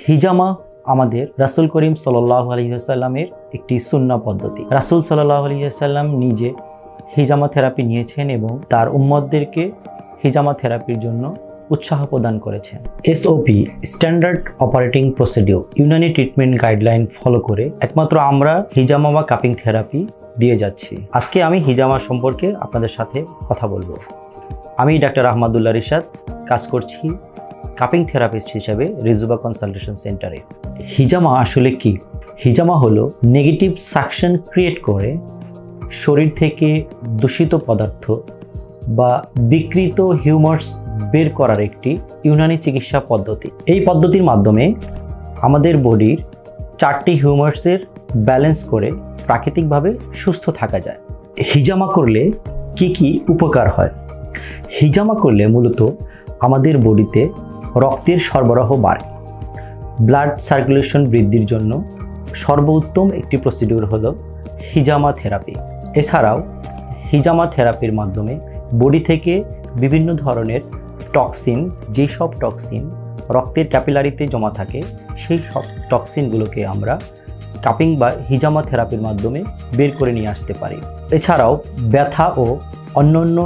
হিজামা আমাদের রাসূল করিম সাল্লাল্লাহু আলাইহি ওয়াসাল্লামের একটি সুন্নাহ পদ্ধতি। রাসূল সাল্লাল্লাহু আলাইহি ওয়াসাল্লাম নিজে হিজামা থেরাপি নিয়েছেন এবং তার উম্মতদেরকে হিজামা থেরাপির জন্য উৎসাহ প্রদান করেছেন। SOP standard operating procedure Unani treatment guideline follow করে একমাত্র আমরা হিজামা বা কাপিং থেরাপি দিয়ে যাচ্ছি। আজকে আমি হিজামা সম্পর্কে আপনাদের সাথে কথা বলবো। আমি ডাক্তার আহমদুল্লাহ রিশাদ, কাজ করছি কাপিং থেরাপিস্ট হিসেবে রিজুবা কনসালটেশন সেন্টারে। হিজামা আসলে কি? হিজামা হলো নেগেটিভ সাকশন ক্রিয়েট করে শরীর থেকে দূষিত পদার্থ বা বিকৃত হিউমার্স বের করার একটি ইউনানি চিকিৎসা পদ্ধতি। এই পদ্ধতির মাধ্যমে আমাদের বডির 4টি হিউমার্সের ব্যালেন্স করে প্রাকৃতিকভাবে সুস্থ থাকা যায়। হিজামা করলে কি কি উপকার হয়? হিজামা করলে মূলত আমাদের বডিতে রক্তের সরবরাহ বাড়ে। ব্লাড সার্কুলেশন বৃদ্ধির জন্য সর্বোত্তম একটি প্রসিডিউর হলো হিজামা থেরাপি। এছাড়াও হিজামা থেরাপির মাধ্যমে বডি থেকে বিভিন্ন ধরনের টক্সিন, যেই সব টক্সিন রক্তের ক্যাপিলারিতে জমা থাকে, সেই সব টক্সিনগুলোকে আমরা কাপিং বা হিজামা থেরাপির মাধ্যমে বের করে নিয়ে আসতে পারি। এছাড়াও ব্যথা ও অন্যান্য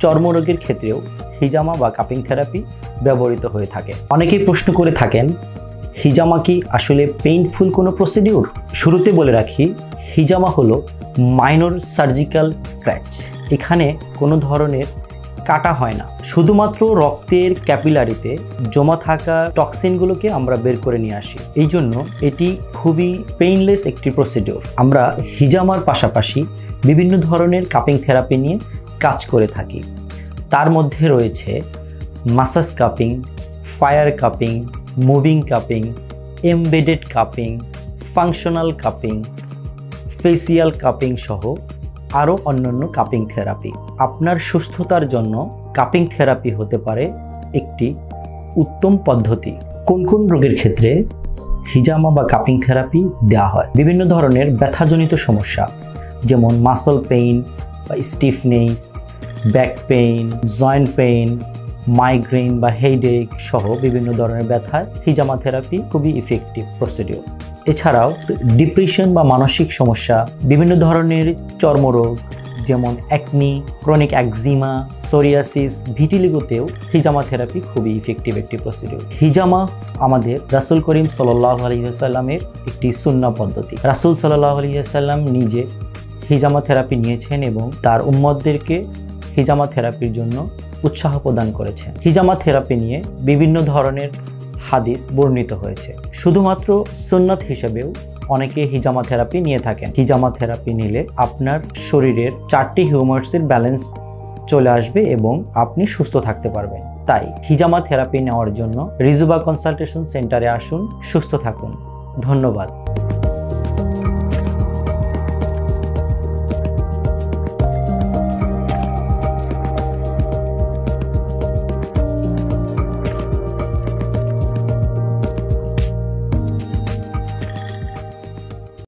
চর্মরোগের ক্ষেত্রেও হিজামা বা কাপিং থেরাপি ব্যবহৃত হয়ে থাকে। অনেকেই প্রশ্ন করে থাকেন, হিজামা কি আসলে পেইনফুল কোনো প্রসিডিউর? শুরুতে বলে রাখি, হিজামা হলো মাইনর সার্জিক্যাল স্ক্র্যাচ। এখানে কোনো ধরনের কাটা হয় না, শুধুমাত্র রক্তের ক্যাপিলারিতে জমা থাকা টক্সিনগুলোকে আমরা বের করে নিয়ে আসি। এই জন্য এটি খুবই পেইনলেস একটি প্রসিডিউর। আমরা হিজামার পাশাপাশি বিভিন্ন ধরনের কাপিং থেরাপি নিয়ে কাজ করে থাকি। তার মধ্যে রয়েছে massage cupping, fire cupping, moving cupping, embedded cupping, functional cupping, facial cupping সহ আরও অন্যান্য কাপিং থেরাপি। আপনার সুস্থতার জন্য কাপিং থেরাপি হতে পারে একটি উত্তম পদ্ধতি। কোন কোন রোগের ক্ষেত্রে হিজামা বা কাপিং থেরাপি দেওয়া হয়? বিভিন্ন ধরনের ব্যথাজনিত সমস্যা, যেমন মাসল পেইন বা stiffness, back pain, joint pain, migraine বা হেডেক সহ বিভিন্ন ধরনের ব্যথায় হিজামা থেরাপি খুবই ইফেক্টিভ প্রসিডিউর। এছাড়াও ডিপ্রেশন বা মানসিক সমস্যা, বিভিন্ন ধরনের চর্মরোগ যেমন অ্যাকনি, ক্রনিক একজিমা, সোরিয়াসিস, ভিটিলিগোতেও হিজামা থেরাপি খুবই ইফেক্টিভ একটি প্রসিডিউর। হিজামা আমাদের রাসূল করিম সাল্লাল্লাহু আলাইহি ওয়াসাল্লামের একটি সুন্নাহ পদ্ধতি। রাসূল সাল্লাল্লাহু আলাইহি ওয়াসাল্লাম নিজে হিজামা থেরাপি নিয়েছেন এবং তার উম্মতদেরকে হিজামা থেরাপির জন্য উৎসাহ প্রদান করেছেন। হিজামা থেরাপি নিয়ে বিভিন্ন ধরনের হাদিস বর্ণিত হয়েছে। শুধুমাত্র সুন্নাত হিসেবেও অনেকে হিজামা থেরাপি নিয়ে থাকেন। হিজামা থেরাপি নিলে আপনার শরীরের 4টি হিউমার্সের ব্যালেন্স চলে আসবে এবং আপনি সুস্থ থাকতে পারবেন। তাই হিজামা থেরাপি নেওয়ার জন্য রিজুবা কনসালটেশন সেন্টারে আসুন, সুস্থ থাকুন। ধন্যবাদ।